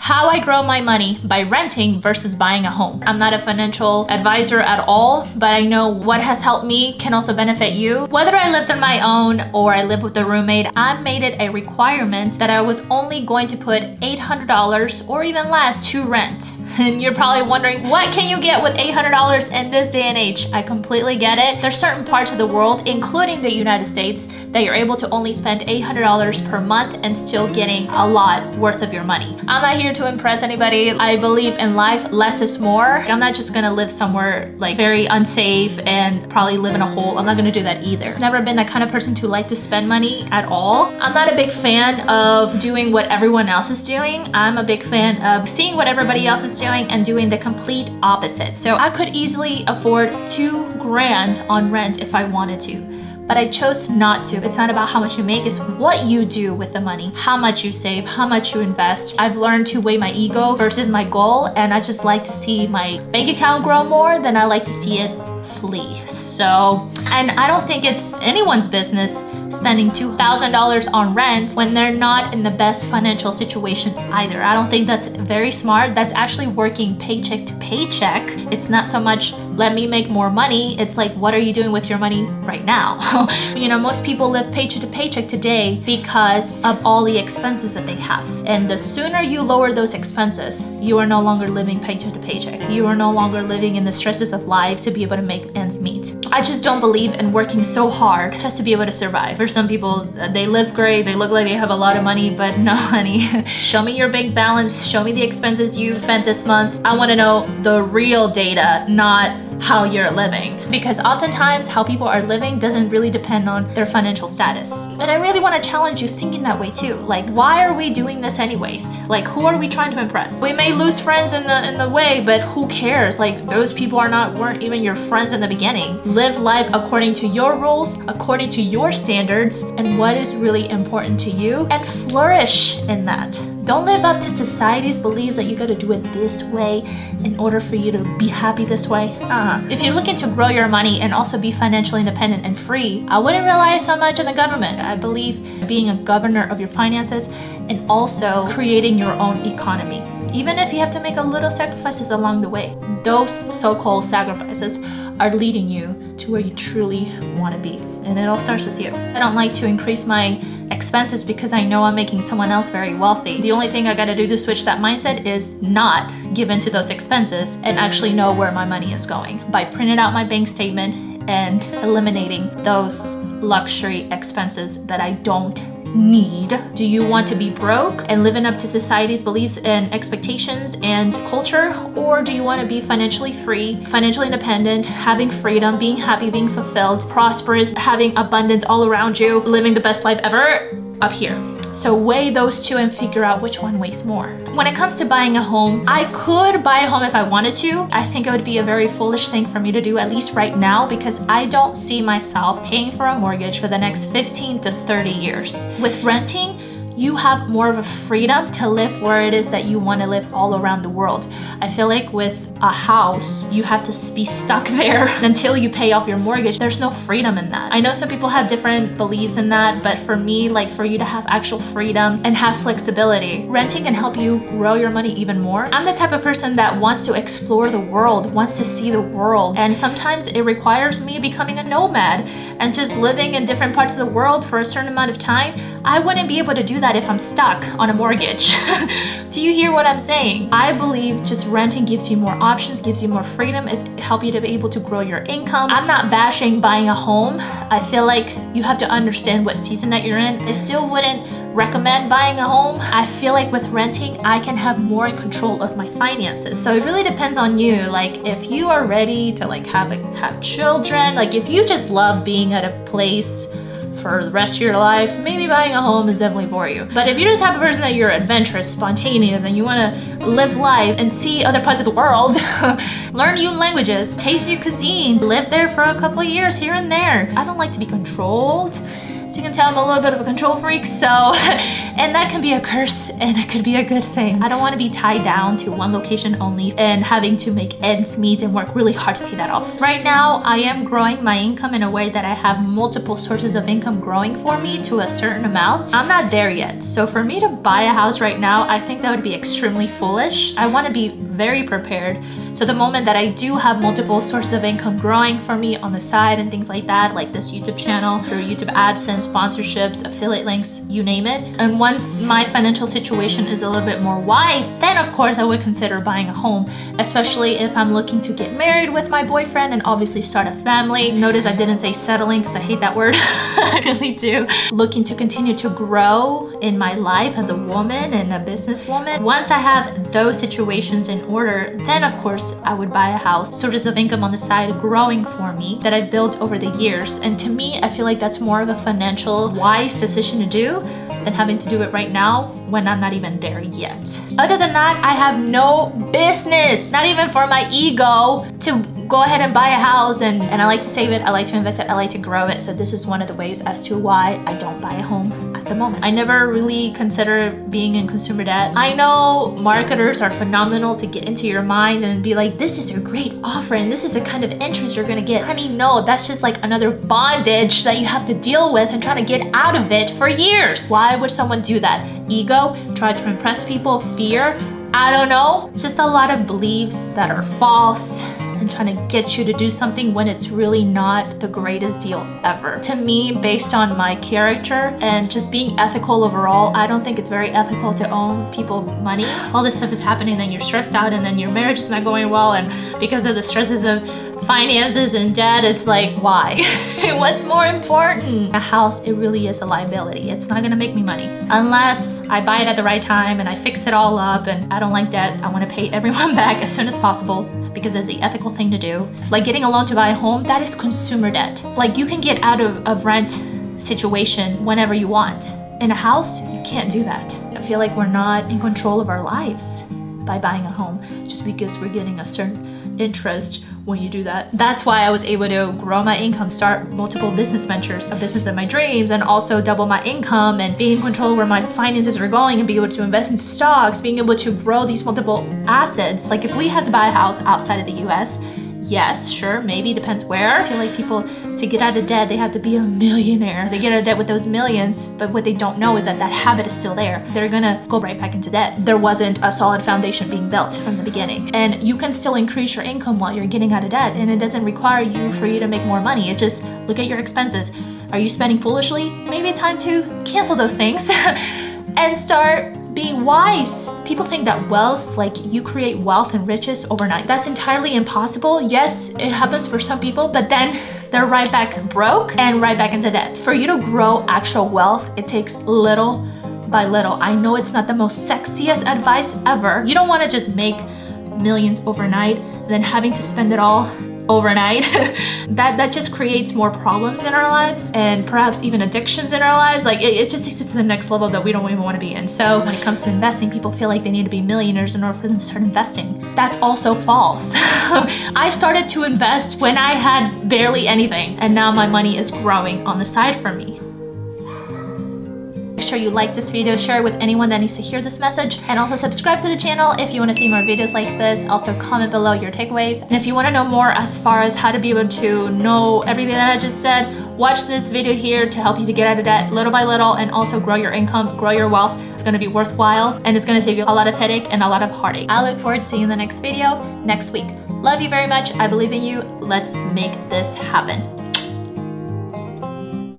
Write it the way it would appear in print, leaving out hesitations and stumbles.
How I grow my money by renting versus buying a home. I'm not a financial advisor at all, but I know what has helped me can also benefit you. Whether I lived on my own or I lived with a roommate, I made it a requirement that I was only going to put $800 or even less to rent. And you're probably wondering, what can you get with $800 in this day and age? I completely get it. There's certain parts of the world, including the United States, that you're able to only spend $800 per month and still getting a lot worth of your money. I'm not here to impress anybody. I believe in life, less is more. I'm not just gonna live somewhere like very unsafe and probably live in a hole. I'm not gonna do that either. I've never been that kind of person to like to spend money at all. I'm not a big fan of doing what everyone else is doing. I'm a big fan of seeing what everybody else is doing and doing the complete opposite. So I could easily afford $2,000 on rent if I wanted to, but I chose not to. It's not about how much you make, it's what you do with the money, how much you save, how much you invest. I've learned to weigh my ego versus my goal, and I just like to see my bank account grow more than I like to see it flee. So, and I don't think it's anyone's business spending $2,000 on rent when they're not in the best financial situation either. I don't think that's very smart. That's actually working paycheck to paycheck. It's not so much let me make more money. It's like, what are you doing with your money right now? You know, most people live paycheck to paycheck today because of all the expenses that they have. And the sooner you lower those expenses, you are no longer living paycheck to paycheck. You are no longer living in the stresses of life to be able to make ends meet. I just don't believe in working so hard just to be able to survive. For some people, they live great, they look like they have a lot of money, but no, honey. Show me your bank balance, show me the expenses you spent this month. I want to know the real data, not how you're living, because oftentimes how people are living doesn't really depend on their financial status. And I really want to challenge you thinking that way too. Like, why are we doing this anyways? Like, who are we trying to impress? We may lose friends in the way, but who cares? Like, those people weren't even your friends in the beginning. Live life according to your rules, according to your standards, and what is really important to you, and flourish in that. Don't live up to society's beliefs that you gotta do it this way in order for you to be happy this way. If you're looking to grow your money and also be financially independent and free, I wouldn't rely so much on the government. I believe being a governor of your finances and also creating your own economy. Even if you have to make a little sacrifices along the way, those so-called sacrifices are leading you to where you truly want to be. And it all starts with you. I don't like to increase my expenses because I know I'm making someone else very wealthy. The only thing I gotta do to switch that mindset is not give into those expenses and actually know where my money is going by printing out my bank statement and eliminating those luxury expenses that I don't need. Do you want to be broke and living up to society's beliefs and expectations and culture? Or do you want to be financially free, financially independent, having freedom, being happy, being fulfilled, prosperous, having abundance all around you, living the best life ever up here? So weigh those two and figure out which one weighs more. When it comes to buying a home, I could buy a home if I wanted to. I think it would be a very foolish thing for me to do, at least right now, because I don't see myself paying for a mortgage for the next 15 to 30 years. With renting, you have more of a freedom to live where it is that you want to live all around the world. I feel like with a house, you have to be stuck there until you pay off your mortgage. There's no freedom in that. I know some people have different beliefs in that, but for me, like for you to have actual freedom and have flexibility, renting can help you grow your money even more. I'm the type of person that wants to explore the world, wants to see the world. And sometimes it requires me becoming a nomad and just living in different parts of the world for a certain amount of time. I wouldn't be able to do that if I'm stuck on a mortgage. Do you hear what I'm saying? I believe just renting gives you more options, gives you more freedom, is help you to be able to grow your income. I'm not bashing buying a home. I feel like you have to understand what season that you're in. I still wouldn't recommend buying a home. I feel like with renting, I can have more control of my finances. So it really depends on you. Like if you are ready to like have children, like if you just love being at a place for the rest of your life, maybe buying a home is definitely for you. But if you're the type of person that you're adventurous, spontaneous, and you want to live life and see other parts of the world, learn new languages, taste new cuisine, live there for a couple of years here and there. I don't like to be controlled. So you can tell I'm a little bit of a control freak, so, and that can be a curse and it could be a good thing. I don't want to be tied down to one location only and having to make ends meet and work really hard to pay that off. Right now, I am growing my income in a way that I have multiple sources of income growing for me to a certain amount. I'm not there yet. So for me to buy a house right now, I think that would be extremely foolish. I want to be very prepared. So the moment that I do have multiple sources of income growing for me on the side and things like that, like this YouTube channel, through YouTube AdSense, sponsorships, affiliate links, you name it. And once my financial situation is a little bit more wise, then of course I would consider buying a home, especially if I'm looking to get married with my boyfriend and obviously start a family. Notice I didn't say settling because I hate that word. I really do. Looking to continue to grow in my life as a woman and a businesswoman. Once I have those situations in order, then of course I would buy a house, sources of income on the side growing for me that I built over the years. And to me, I feel like that's more of a financial wise decision to do than having to do it right now when I'm not even there yet. Other than that, I have no business, not even for my ego, to go ahead and buy a house. And I like to save it, I like to invest it, I like to grow it. So this is one of the ways as to why I don't buy a home at the moment. I never really consider being in consumer debt. I know marketers are phenomenal to get into your mind and be like, this is a great offer and this is the kind of interest you're gonna get. Honey, no, that's just like another bondage that you have to deal with and trying to get out of it for years. Why would someone do that? Ego, try to impress people, fear, I don't know. Just a lot of beliefs that are false and trying to get you to do something when it's really not the greatest deal ever. To me, based on my character and just being ethical overall, I don't think it's very ethical to owe people money. All this stuff is happening, then you're stressed out and then your marriage is not going well, and because of the stresses of finances and debt, it's like, why? What's more important? A house, it really is a liability. It's not gonna make me money unless I buy it at the right time and I fix it all up, and I don't like debt. I wanna pay everyone back as soon as possible because it's the ethical thing to do. Like getting a loan to buy a home, that is consumer debt. Like you can get out of a rent situation whenever you want. In a house, you can't do that. I feel like we're not in control of our lives by buying a home just because we're getting a certain interest when you do that. That's why I was able to grow my income, start multiple business ventures, a business of my dreams, and also double my income and be in control where my finances are going and be able to invest into stocks, being able to grow these multiple assets. Like if we had to buy a house outside of the US, yes, sure, maybe, depends where. I feel like people, to get out of debt, they have to be a millionaire. They get out of debt with those millions, but what they don't know is that that habit is still there. They're gonna go right back into debt. There wasn't a solid foundation being built from the beginning. And you can still increase your income while you're getting out of debt, and it doesn't require you for you to make more money. It just, look at your expenses. Are you spending foolishly? Maybe time to cancel those things and start being wise. People think that wealth, like you create wealth and riches overnight. That's entirely impossible. Yes, it happens for some people, but then they're right back broke and right back into debt. For you to grow actual wealth, it takes little by little. I know it's not the most sexiest advice ever. You don't want to just make millions overnight, then having to spend it all overnight. that just creates more problems in our lives and perhaps even addictions in our lives. Like it just takes it to the next level that we don't even want to be in. So when it comes to investing, people feel like they need to be millionaires in order for them to start investing. That's also false. I started to invest when I had barely anything, and now my money is growing on the side for me. Make sure you like this video, share it with anyone that needs to hear this message, and also subscribe to the channel if you want to see more videos like this. Also comment below your takeaways, and if you want to know more as far as how to be able to know everything that I just said, watch this video here to help you to get out of debt little by little and also grow your income, grow your wealth. It's going to be worthwhile and it's going to save you a lot of headache and a lot of heartache. I look forward to seeing you in the next video next week. Love you very much. I believe in you. Let's make this happen.